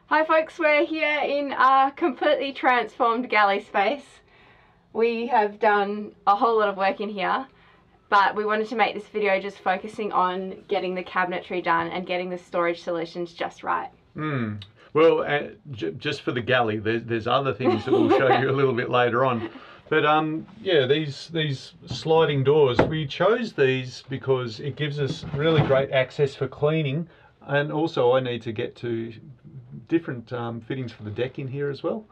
Hi folks, we're here in our completely transformed galley space. We have done a whole lot of work in here, but we wanted to make this video just focusing on getting the cabinetry done and getting the storage solutions just right. Well, just for the galley, there's other things that we'll show you a little bit later on. But yeah, these sliding doors, we chose these because it gives us really great access for cleaning, and also I need to get to different fittings for the deck in here as well.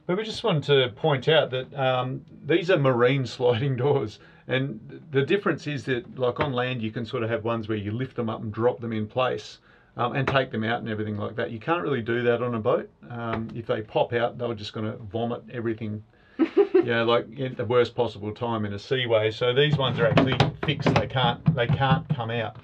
But we just wanted to point out that these are marine sliding doors, and the difference is that, like on land, you can sort of have ones where you lift them up and drop them in place and take them out and everything like that. You can't really do that on a boat. If they pop out, they're just going to vomit everything, you know, like at the worst possible time in a seaway. So these ones are actually fixed. They can't come out.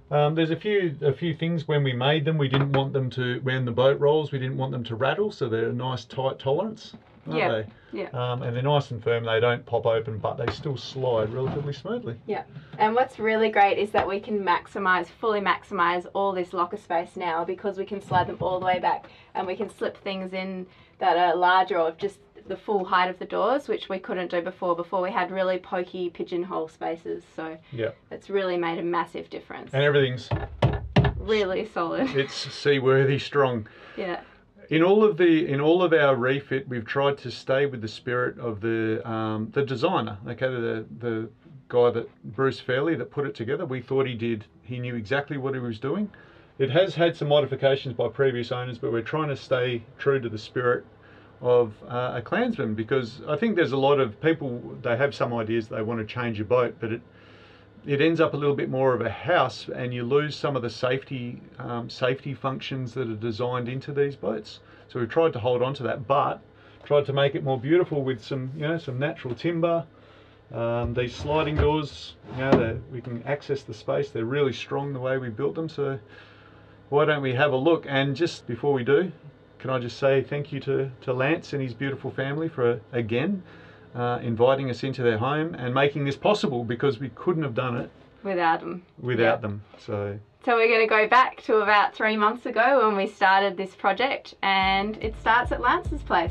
There's a few things when we made them, we didn't want them to, when the boat rolls, we didn't want them to rattle, so they're a nice tight tolerance, aren't they? Yeah. And they're nice and firm. They don't pop open, but they still slide relatively smoothly. Yeah. And what's really great is that we can fully maximize all this locker space now, because we can slide them all the way back, and we can slip things in that are larger or just the full height of the doors, which we couldn't do before. Before we had really pokey pigeonhole spaces, so yeah, it's really made a massive difference. And everything's really solid. It's seaworthy strong. Yeah. In all of our refit, we've tried to stay with the spirit of the designer. Okay, the guy, that Bruce Fairley, that put it together. We thought he knew exactly what he was doing. It has had some modifications by previous owners, but we're trying to stay true to the spirit of a clansman, because I think there's a lot of people, they have some ideas they want to change a boat, but it ends up a little bit more of a house, and you lose some of the safety functions that are designed into these boats. So we've tried to hold on to that, but tried to make it more beautiful with some natural timber. These sliding doors, we can access the space. They're really strong the way we built them. So why don't we have a look? And just before we do, can I just say thank you to Lance and his beautiful family for again inviting us into their home and making this possible, because we couldn't have done it without them. So we're going to go back to about 3 months ago when we started this project, and it starts at Lance's place.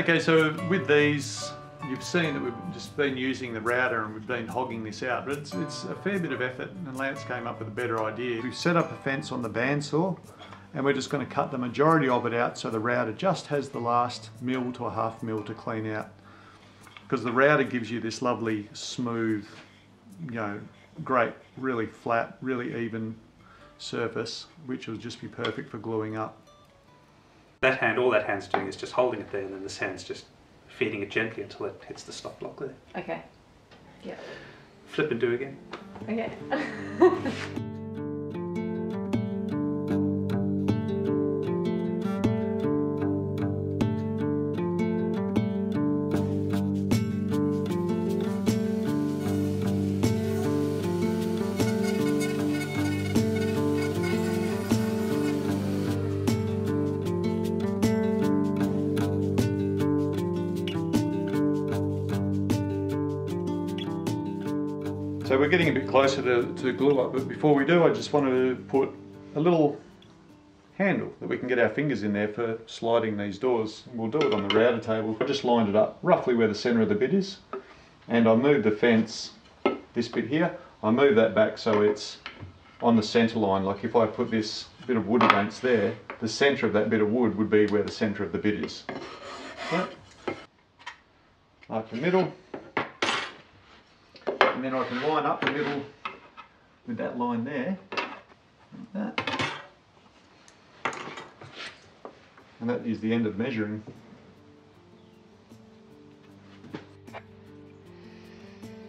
okay, so with these, you've seen that we've just been using the router and we've been hogging this out, but it's a fair bit of effort, and Lance came up with a better idea. We've set up a fence on the bandsaw, and we're just going to cut the majority of it out, so the router just has the last mil to a half mil to clean out, because the router gives you this lovely smooth, great, really flat, really even surface, which will just be perfect for gluing up. That hand, all that hand's doing is just holding it there, and then this hand's just feeding it gently until it hits the stop block there. Okay. Yeah. Flip and do again. Okay. So we're getting a bit closer to glue up, but before we do, I just wanted to put a little handle that we can get our fingers in there for sliding these doors. We'll do it on the router table. I just lined it up roughly where the centre of the bit is, and I moved the fence, this bit here, I move that back so it's on the centre line. Like if I put this bit of wood against there, the centre of that bit of wood would be where the centre of the bit is. Yep. Like the middle. And then I can line up the middle with that line there, like that. And that is the end of measuring.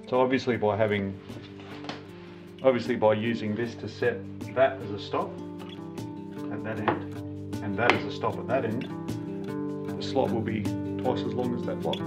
So obviously by using this to set that as a stop at that end, and that as a stop at that end, the slot will be twice as long as that block.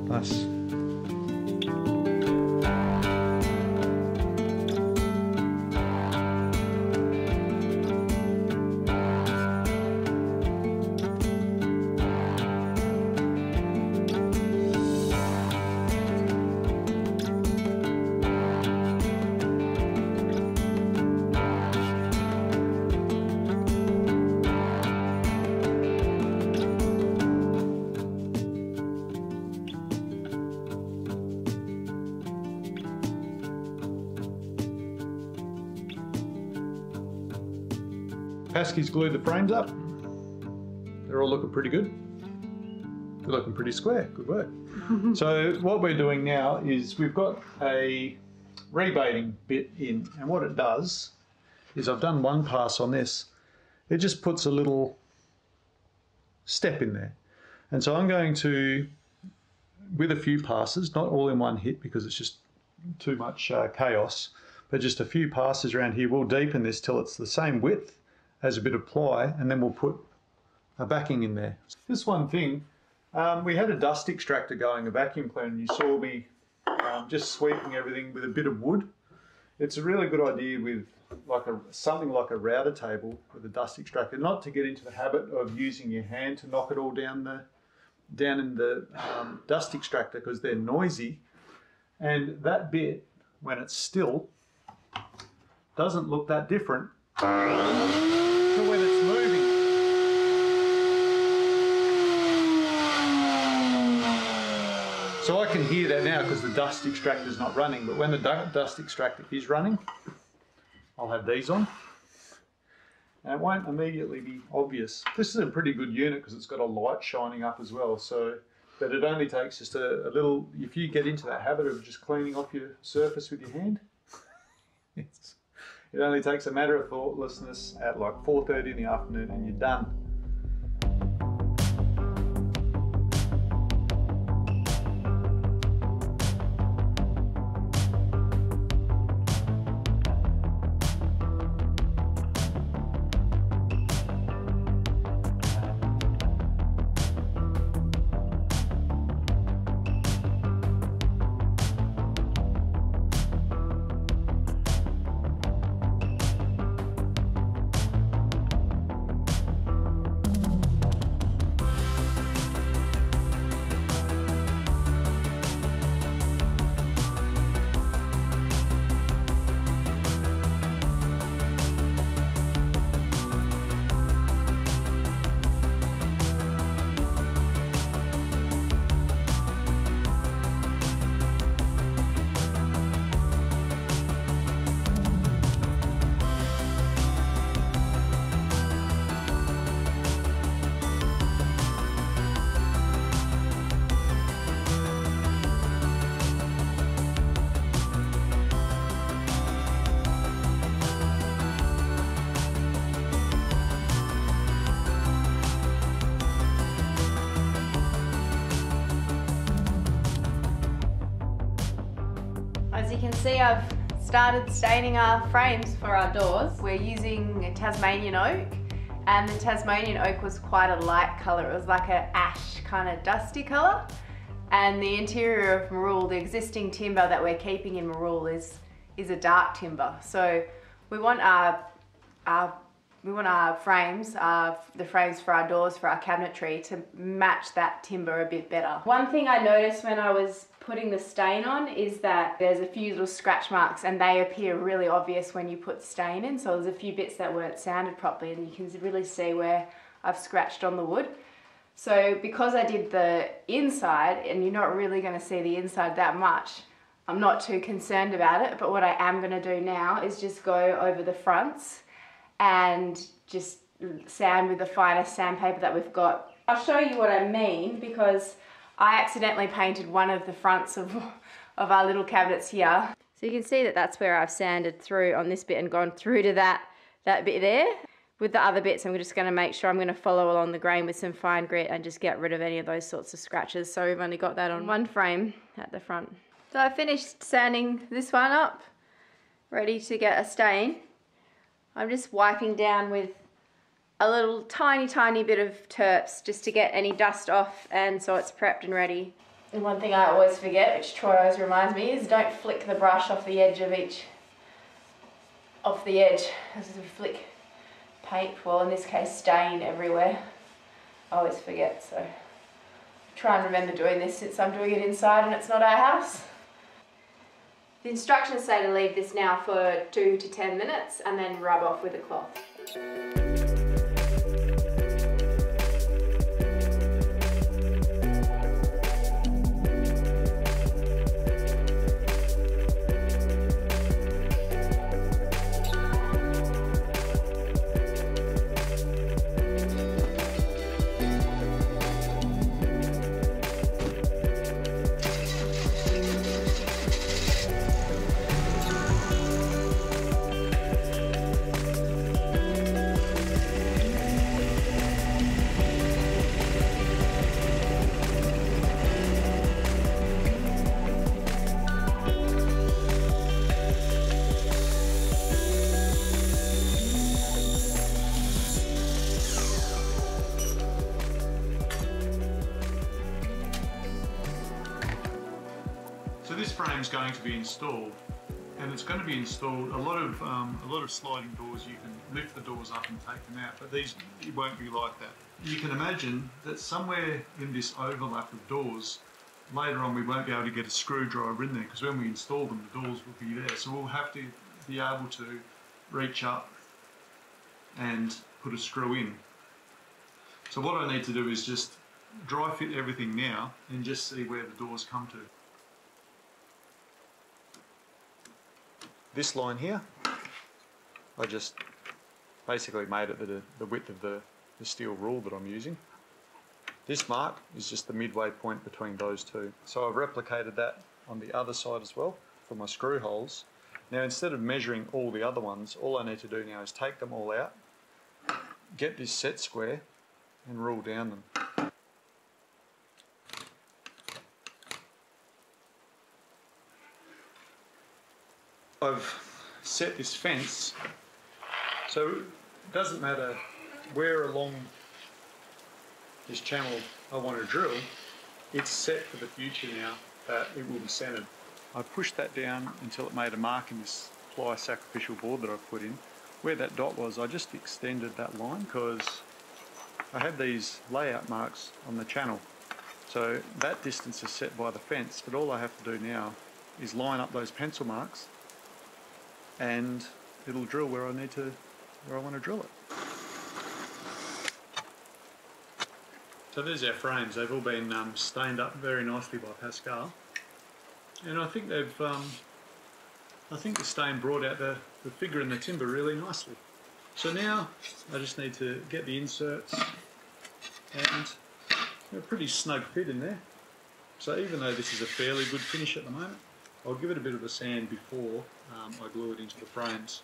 Nice. Paskey's glued the frames up. They're all looking pretty good. They're looking pretty square. Good work. So what we're doing now is we've got a rebaiting bit in, and what it does is I've done one pass on this. It just puts a little step in there. And so I'm going to, with a few passes, not all in one hit because it's just too much chaos, but just a few passes around here, we'll deepen this till it's the same width as a bit of ply, and then we'll put a backing in there. Just one thing, we had a dust extractor going, a vacuum cleaner, and you saw me just sweeping everything with a bit of wood. It's a really good idea with something like a router table with a dust extractor, not to get into the habit of using your hand to knock it all down in the dust extractor because they're noisy, and that bit, when it's still, doesn't look that different to when it's moving. So I can hear that now because the dust extractor is not running, but when the dust extractor is running, I'll have these on and it won't immediately be obvious. This is a pretty good unit because it's got a light shining up as well, so, but it only takes just a little, if you get into that habit of just cleaning off your surface with your hand, it only takes a matter of thoughtlessness at like 4:30 in the afternoon and you're done. you can see, I've started staining our frames for our doors. We're using Tasmanian oak, and the Tasmanian oak was quite a light colour. It was like an ash kind of dusty colour. And the interior of Marul, the existing timber that we're keeping in Marul is a dark timber. So we want our frames, the frames for our doors, for our cabinetry, to match that timber a bit better. One thing I noticed when I was putting the stain on is that there's a few little scratch marks, and they appear really obvious when you put stain in. So there's a few bits that weren't sanded properly, and you can really see where I've scratched on the wood. So because I did the inside, and you're not really going to see the inside that much, I'm not too concerned about it. But what I am going to do now is just go over the fronts and just sand with the finest sandpaper that we've got. I'll show you what I mean, because I accidentally painted one of the fronts of our little cabinets here. So you can see that that's where I've sanded through on this bit and gone through to that bit there. With the other bits, I'm just going to make sure I'm going to follow along the grain with some fine grit and just get rid of any of those sorts of scratches. So we've only got that on one frame at the front. So I finished sanding this one up, ready to get a stain. I'm just wiping down with a little tiny bit of terps just to get any dust off, and so it's prepped and ready. And one thing I always forget, which Troy always reminds me, is don't flick the brush off the edge of each, as we flick paint, well in this case stain everywhere. I always forget, so try and remember doing this since I'm doing it inside and it's not our house. The instructions say to leave this now for 2 to 10 minutes and then rub off with a cloth. So this frame's going to be installed, and it's going to be installed. A lot of sliding doors, you can lift the doors up and take them out, but these, it won't be like that. You can imagine that somewhere in this overlap of doors, later on we won't be able to get a screwdriver in there, because when we install them, the doors will be there. So we'll have to be able to reach up and put a screw in. So what I need to do is just dry fit everything now and just see where the doors come to. This line here, I just basically made it the width of the steel rule that I'm using. This mark is just the midway point between those two. So I've replicated that on the other side as well for my screw holes. Now instead of measuring all the other ones, all I need to do now is take them all out, get this set square and rule down them. I've set this fence, so it doesn't matter where along this channel I want to drill, it's set for the future now that it will be centered. I pushed that down until it made a mark in this ply sacrificial board that I've put in. Where that dot was, I just extended that line because I had these layout marks on the channel. So that distance is set by the fence, but all I have to do now is line up those pencil marks and it'll drill where I want to drill it. So there's our frames. They've all been stained up very nicely by Pascal, and I think they've I think the stain brought out the figure and the timber really nicely. So now I just need to get the inserts, and they're a pretty snug fit in there. So even though this is a fairly good finish at the moment, I'll give it a bit of a sand before I glue it into the frames.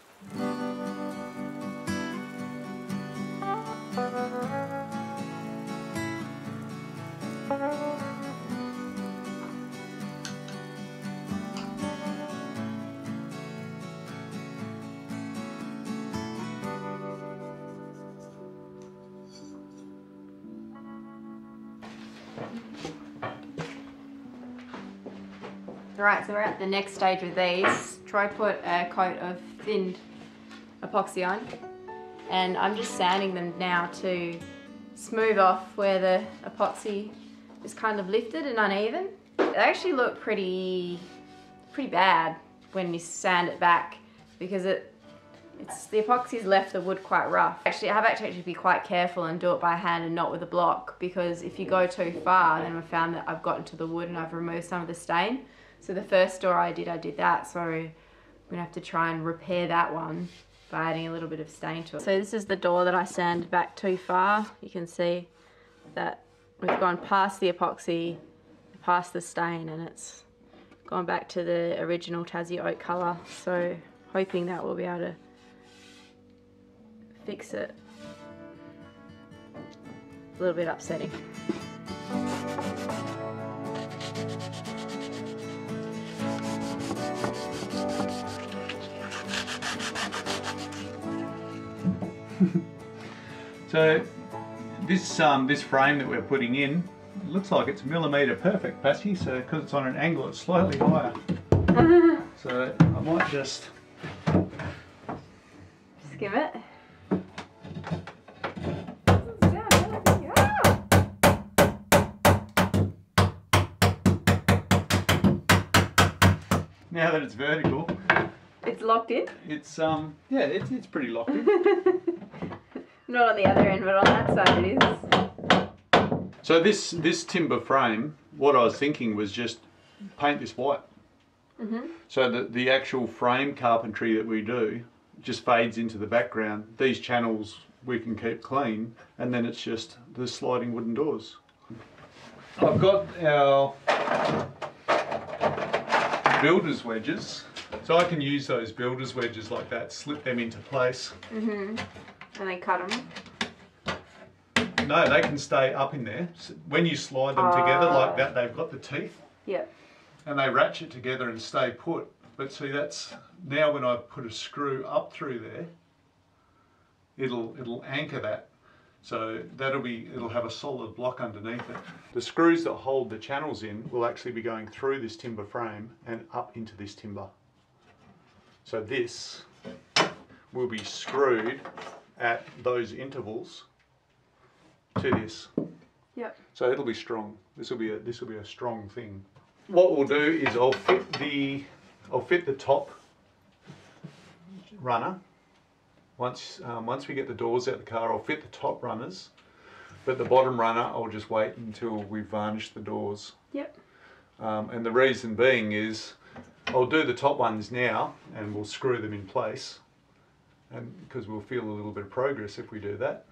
Right, so we're at the next stage with these. Troy put a coat of thinned epoxy on, and I'm just sanding them now to smooth off where the epoxy is kind of lifted and uneven. They actually look pretty bad when you sand it back, because the epoxy's left the wood quite rough. Actually, I have to actually be quite careful and do it by hand and not with a block, because if you go too far, then I've found that I've gotten to the wood and I've removed some of the stain. So the first door I did that, so I'm gonna have to try and repair that one by adding a little bit of stain to it. So this is the door that I sanded back too far. You can see that we've gone past the epoxy, past the stain, and it's gone back to the original Tassie oak colour. So hoping that we'll be able to fix it. A little bit upsetting. So this frame that we're putting in, it looks like it's millimetre perfect, Patsy, so because it's on an angle it's slightly higher. So I might just skim it. Now that it's vertical, it's locked in? It's yeah, it's pretty locked in. Not on the other end, but on that side it is. So this timber frame, what I was thinking was just paint this white. So that the actual frame carpentry that we do just fades into the background. These channels we can keep clean, and then it's just the sliding wooden doors. I've got our builder's wedges, so I can use those builder's wedges like that, slip them into place. And then cut them. No, they can stay up in there. So when you slide them together like that, they've got the teeth. Yep. And they ratchet together and stay put. But see, that's now when I put a screw up through there, it'll anchor that. So it'll have a solid block underneath it. The screws that hold the channels in will actually be going through this timber frame and up into this timber. So this will be screwed at those intervals to this. Yep. So it'll be strong. This will be a strong thing. What we'll do is I'll fit the top runner. Once we get the doors out of the car, I'll fit the top runners, but the bottom runner I'll just wait until we varnish the doors. Yep. And the reason being is I'll do the top ones now and we'll screw them in place, and because we'll feel a little bit of progress if we do that.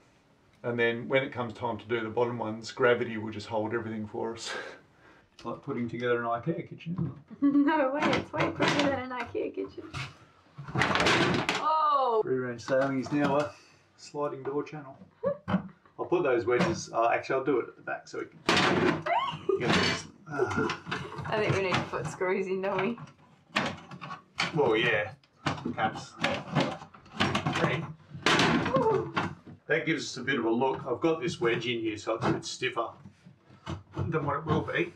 And then when it comes time to do the bottom ones, gravity will just hold everything for us. It's like putting together an IKEA kitchen, isn't it? No way, it's way quicker than an IKEA kitchen. Oh! Free range sailing is now a sliding door channel. I'll put those wedges, actually I'll do it at the back so we can get this. I think we need to put screws in, don't we? Well, yeah, perhaps. Okay. That gives us a bit of a look. I've got this wedge in here so it's a bit stiffer than what it will be.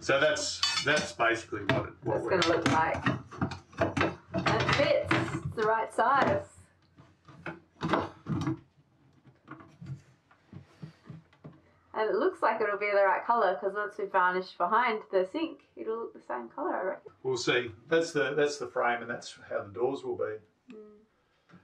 So that's basically what it's going to look like. And it fits. It's the right size. And it looks like it'll be the right colour, because once we varnish behind the sink, it'll look the same colour, I reckon. We'll see. That's the frame, and that's how the doors will be.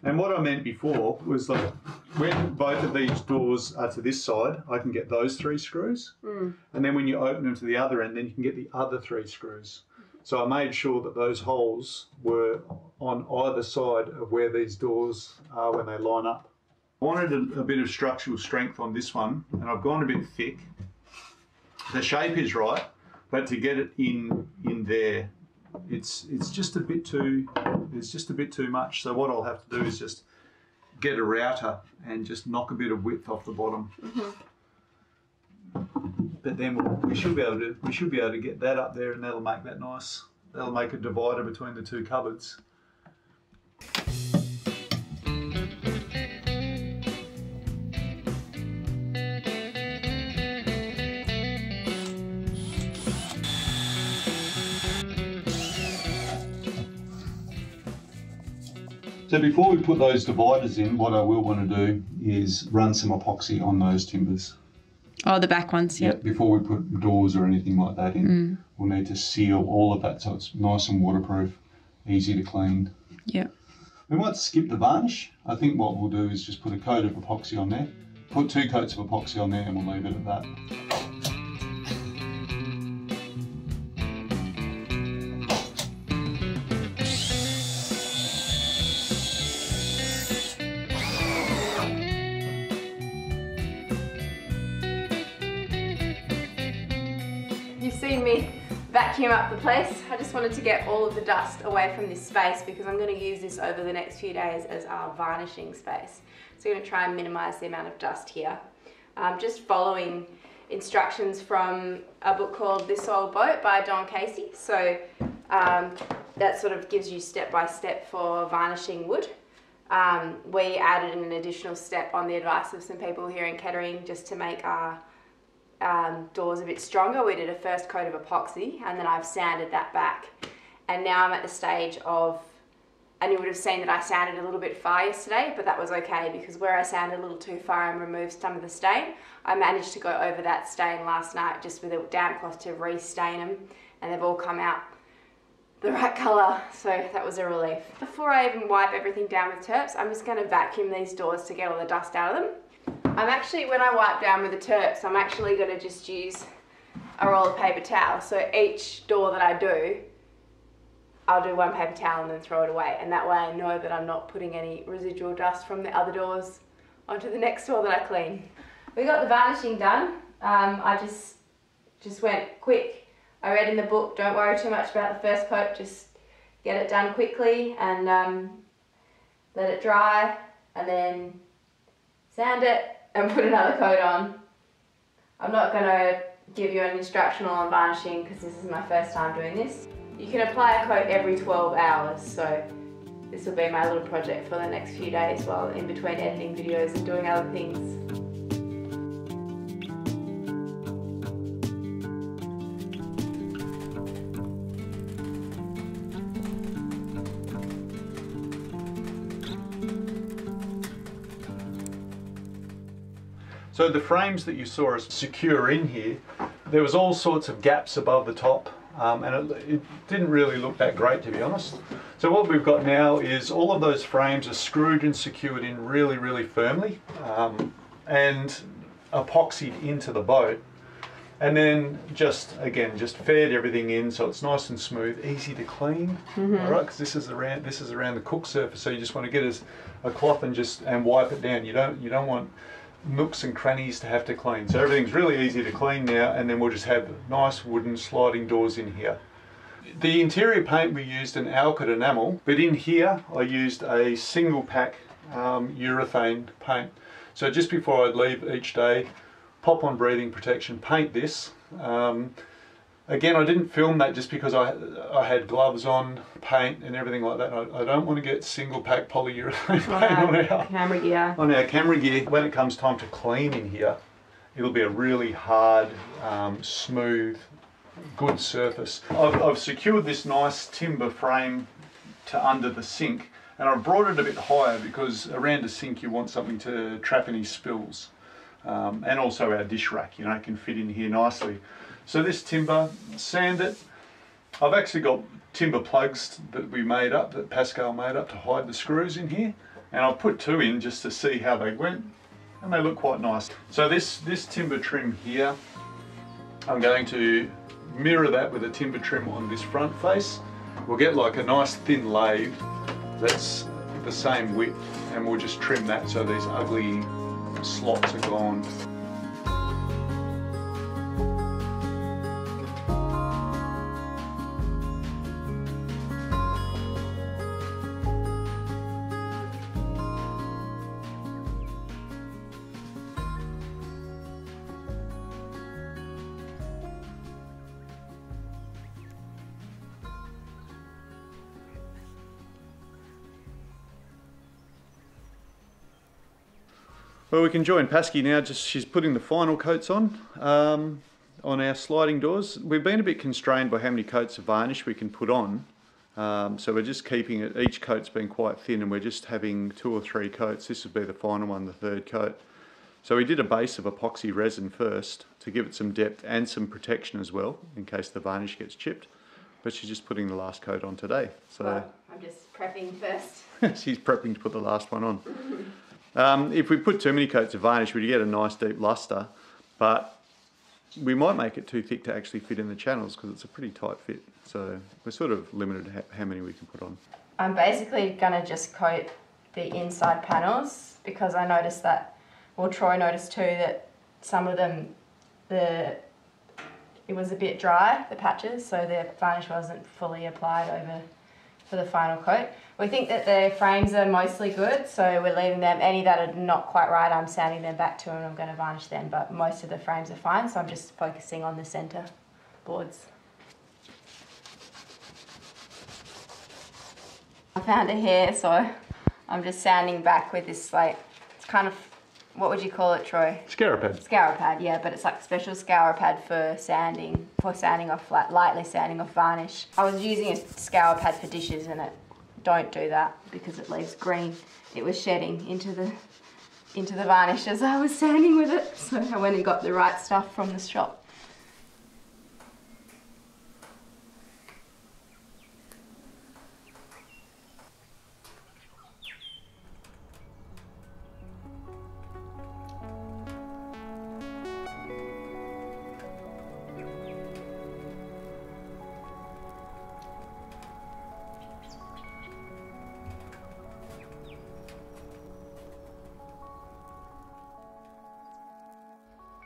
And what I meant before was like, when both of these doors are to this side, I can get those 3 screws. And then when you open them to the other end, then you can get the other 3 screws. So I made sure that those holes were on either side of where these doors are when they line up. I wanted a bit of structural strength on this one, and I've gone a bit thick. The shape is right, but to get it in there, it's just a bit too much. So what I'll have to do is just get a router and just knock a bit of width off the bottom. But then we should be able to get that up there, and that'll make that nice. That'll make a divider between the 2 cupboards. So before we put those dividers in, what I will want to do is run some epoxy on those timbers. Oh, the back ones, yeah. Before we put doors or anything like that in, we'll need to seal all of that so it's nice and waterproof, easy to clean. Yeah. We might skip the varnish. I think what we'll do is just put a coat of epoxy on there. Put 2 coats of epoxy on there and we'll leave it at that. You've seen me vacuum up the place. I just wanted to get all of the dust away from this space because I'm going to use this over the next few days as our varnishing space. So I'm going to try and minimize the amount of dust here. Just following instructions from a book called This Old Boat by Don Casey. So that sort of gives you step by step for varnishing wood. We added an additional step on the advice of some people here in Kettering just to make our doors a bit stronger. We did a first coat of epoxy and then I've sanded that back. And now I'm at the stage of, and you would have seen that I sanded a little bit far yesterday, but that was okay because where I sanded a little too far and removed some of the stain, I managed to go over that stain last night just with a damp cloth to re-stain them, and they've all come out the right colour, so that was a relief. Before I even wipe everything down with Terps, I'm just going to vacuum these doors to get all the dust out of them. I'm actually, when I wipe down with the Terps, I'm actually going to just use a roll of paper towel. So each door that I do, I'll do 1 paper towel and then throw it away. And that way I know that I'm not putting any residual dust from the other doors onto the next door that I clean. We got the varnishing done. I just went quick. I read in the book, don't worry too much about the first coat, just get it done quickly and let it dry and then sand it and put another coat on. I'm not going to give you an instructional on varnishing because this is my first time doing this. You can apply a coat every 12 hours, so this will be my little project for the next few days while in between editing videos and doing other things. So the frames that you saw us secure in here, there was all sorts of gaps above the top and it didn't really look that great, to be honest. So what we've got now is all of those frames are screwed and secured in really, really firmly and epoxied into the boat. And then just fed everything in so it's nice and smooth, easy to clean. All right, because this is around the cook surface, so you just want to get a cloth and wipe it down. You don't want nooks and crannies to have to clean. So everything's really easy to clean now, and then we'll just have nice wooden sliding doors in here. The interior paint we used an Alkyd enamel, but in here I used a single pack urethane paint. So just before I'd leave each day, pop on breathing protection, paint this. Again, I didn't film that just because I had gloves on, paint and everything like that. I don't want to get single pack polyurethane paint on our camera gear. When it comes time to clean in here, it'll be a really hard, smooth, good surface. I've secured this nice timber frame to under the sink, and I've brought it a bit higher because around the sink you want something to trap any spills. And also our dish rack, it can fit in here nicely. So this timber, sand it. I've actually got timber plugs that we made up, that Pascal made up to hide the screws in here. And I've put 2 in just to see how they went, and they look quite nice. So this timber trim here, I'm going to mirror that with a timber trim on this front face. We'll get like a nice thin lathe that's the same width, and we'll just trim that so these ugly slots are gone. Well, we can join Pasky now, she's putting the final coats on our sliding doors. We've been a bit constrained by how many coats of varnish we can put on, So we're just keeping it, each coat's been quite thin, and we're just having 2 or 3 coats. This would be the final one, the 3rd coat. So we did a base of epoxy resin first to give it some depth and some protection as well, in case the varnish gets chipped. But she's just putting the last coat on today. So well, I'm just prepping first. she's prepping to put the last one on. If we put too many coats of varnish, we'd get a nice deep luster, but we might make it too thick to actually fit in the channels because it's a pretty tight fit. So we're sort of limited how many we can put on. I'm basically going to just coat the inside panels because I noticed that, well, Troy noticed too, that some of them, it was a bit dry, the patches, so the varnish wasn't fully applied over for the final coat. We think that the frames are mostly good, so we're leaving them. Any that are not quite right, I'm sanding them back to and I'm going to varnish them, but most of the frames are fine, so I'm just focusing on the centre boards. I found a hair, so I'm just sanding back with this, like, it's kind of, what would you call it, Troy? Scour pad. Scour pad, yeah, but it's like a special scour pad for sanding off flat, lightly sanding off varnish. I was using a scour pad for dishes and it don't do that because it leaves green. It was shedding into the varnish as I was sanding with it, so I went and got the right stuff from the shop.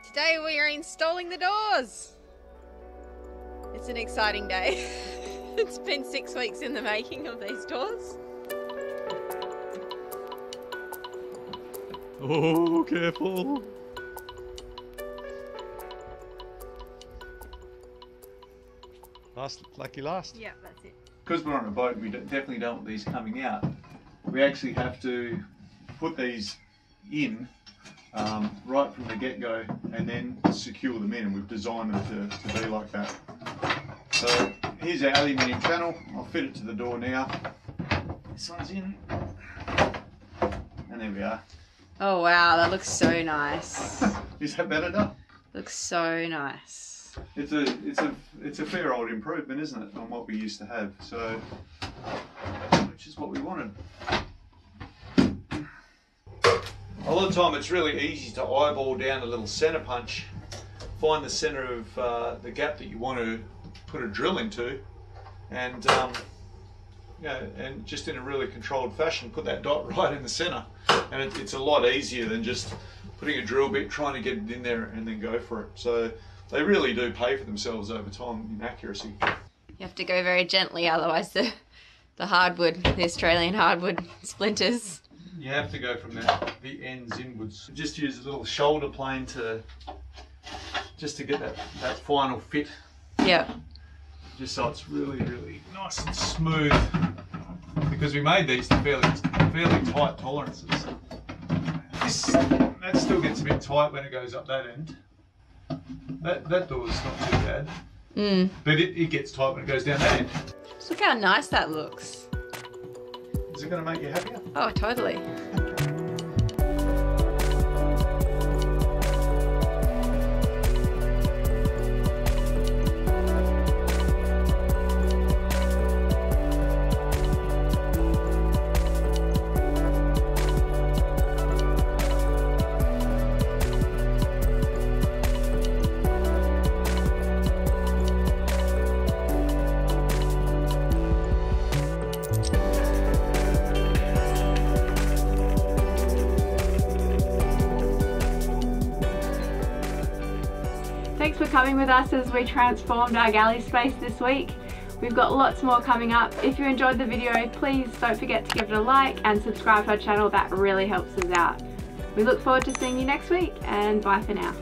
Today we are installing the doors. It's an exciting day. It's been 6 weeks in the making of these doors. Oh, careful. Lucky last. Yeah, that's it. Because we're on a boat, we definitely don't want these coming out. We actually have to put these in right from the get-go and then secure them in, and we've designed them to be like that. So here's our aluminium channel. I'll fit it to the door now. This one's in, and there we are. Oh wow, that looks so nice. Is that better, Duh? Looks so nice. It's a fair old improvement, isn't it, on what we used to have? So, which is what we wanted. A lot of the time it's really easy to eyeball down a little centre punch, find the centre of the gap that you want to put a drill into, and and just in a really controlled fashion put that dot right in the centre. And it's a lot easier than just putting a drill bit, trying to get it in there and then go for it. So they really do pay for themselves over time in accuracy. You have to go very gently, otherwise the hardwood, the Australian hardwood splinters. You have to go from the ends inwards. Just use a little shoulder plane just to get that final fit. Yeah. Just so it's really, really nice and smooth. Because we made these to fairly tight tolerances. That still gets a bit tight when it goes up that end. That door's not too bad. But it gets tight when it goes down that end. Just look how nice that looks. Is it going to make you happier? Oh, totally. Thanks for coming with us as we transformed our galley space this week. We've got lots more coming up. If you enjoyed the video, please don't forget to give it a like and subscribe to our channel. That really helps us out. We look forward to seeing you next week, and bye for now.